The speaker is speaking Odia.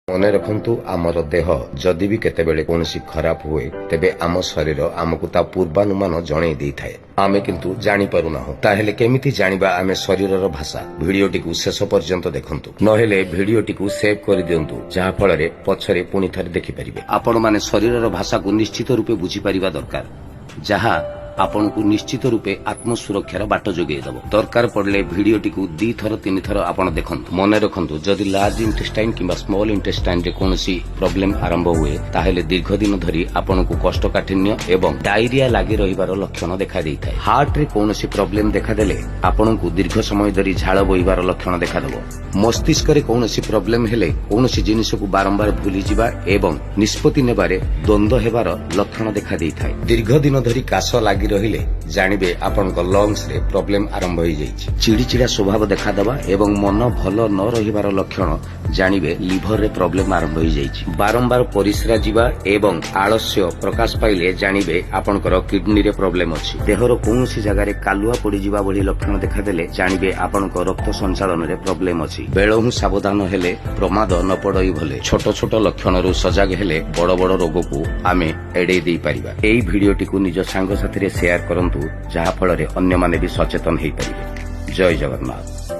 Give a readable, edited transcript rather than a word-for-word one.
ମନେ ରଖନ୍ତୁ ଆମର ଦେହ ଯଦି ବି କେତେବେଳେ କୌଣସି ଖରାପ ହୁଏ ତେବେ ଆମ ଶରୀର ଆମକୁ ତା ପୂର୍ବାନୁମାନ ଜଣେଇ ଦେଇଥାଏ। ଆମେ କିନ୍ତୁ ଜାଣିପାରୁନାହୁଁ। ତାହେଲେ କେମିତି ଜାଣିବା ଆମେ ଶରୀରର ଭାଷା? ଭିଡିଓଟିକୁ ଶେଷ ପର୍ଯ୍ୟନ୍ତ ଦେଖନ୍ତୁ, ନହେଲେ ଭିଡିଓଟିକୁ ସେଭ୍ କରିଦିଅନ୍ତୁ, ଯାହା ଫଳରେ ପଛରେ ପୁଣି ଥରେ ଦେଖିପାରିବେ। ଆପଣମାନେ ଶରୀରର ଭାଷାକୁ ନିଶ୍ଚିତ ରୂପେ ବୁଝିପାରିବା ଦରକାର, ଯାହା ଆପଣଙ୍କୁ ନିଶ୍ଚିତ ରୂପେ ଆତ୍ମସୁରକ୍ଷାର ବାଟ ଯୋଗାଇଦେବ। ଦରକାର ପଡ଼ିଲେ ଭିଡିଓଟିକୁ 2 ଥର 3 ଥର ଆପଣ ଦେଖନ୍ତୁ। ମନେ ରଖନ୍ତୁ, ଯଦି ଲାର୍ଜ ଇଣ୍ଟେଷ୍ଟାଇନ୍ କିମ୍ବା ସ୍ମଲ୍ ଇଣ୍ଟେଷ୍ଟାଇନ୍ରେ କୌଣସି ପ୍ରୋବ୍ଲେମ ଆରମ୍ଭ ହୁଏ ତାହେଲେ ଦୀର୍ଘ ଦିନ ଧରି ଆପଣଙ୍କୁ କୋଷ୍ଠକାଠିନ୍ୟ ଏବଂ ଡାଇରିଆ ଲାଗି ରହିବାର ଲକ୍ଷଣ ଦେଖାଦେଇଥାଏ। ହାର୍ଟରେ କୌଣସି ପ୍ରୋବ୍ଲେମ ଦେଖାଦେଲେ ଆପଣଙ୍କୁ ଦୀର୍ଘ ସମୟ ଧରି ଝାଳ ବୋହିବାର ଲକ୍ଷଣ ଦେଖାଦେବ। ମସ୍ତିଷ୍କରେ କୌଣସି ପ୍ରୋବ୍ଲେମ ହେଲେ କୌଣସି ଜିନିଷକୁ ବାରମ୍ବାର ଭୁଲିଯିବା ଏବଂ ନିଷ୍ପତ୍ତି ନେବାରେ ଦ୍ୱନ୍ଦ୍ୱ ହେବାର ଲକ୍ଷଣ ଦେଖାଦେଇଥାଏ। ଦୀର୍ଘ ଦିନ ଧରି କାଶ ଲାଗି ରହିଲେ ଜାଣିବେ ଆପଣଙ୍କ ଲଙ୍ଗସରେ ପ୍ରୋବ୍ଲେମ ଆରମ୍ଭ ହୋଇଯାଇଛି। ଚିଡ଼ିଚିଡ଼ା ସ୍ୱଭାବ ଦେଖାଦେବା ଏବଂ ମନ ଭଲ ନ ରହିବାର ଲକ୍ଷଣ ଜାଣିବେ ଲିଭରରେ ପ୍ରୋବ୍ଲେମ ଆରମ୍ଭ ହୋଇଯାଇଛି। ବାରମ୍ବାର ପରିସ୍ରା ଯିବା ଏବଂ ଆଳସ୍ୟ ପ୍ରକାଶ ପାଇଲେ ଜାଣିବେ ଆପଣଙ୍କର କିଡନୀରେ ପ୍ରୋବ୍ଲେମ ଅଛି। ଦେହର କୌଣସି ଜାଗାରେ କାଲୁଆ ପଡ଼ିଯିବା ଭଳି ଲକ୍ଷଣ ଦେଖାଦେଲେ ଜାଣିବେ ଆପଣଙ୍କ ରକ୍ତ ସଞ୍ଚାଳନରେ ପ୍ରୋବ୍ଲେମ ଅଛି। ବେଳହୁଁ ସାବଧାନ ହେଲେ ପ୍ରମାଦ ନ ପଡ଼ଇ ଭଲେ। ଛୋଟ ଛୋଟ ଲକ୍ଷଣରୁ ସଜାଗ ହେଲେ ବଡ଼ ବଡ଼ ରୋଗକୁ ଆମେ ଏଡ଼େଇ ଦେଇପାରିବା। ଏହି ଭିଡିଓଟିକୁ ନିଜ ସାଙ୍ଗସାଥିରେ ସେୟାର କରନ୍ତୁ, ଯାହା ଫଳରେ ଅନ୍ୟମାନେ ବି ସଚେତନ ହୋଇପାରିବେ। ଜୟ ଜଗନ୍ନାଥ।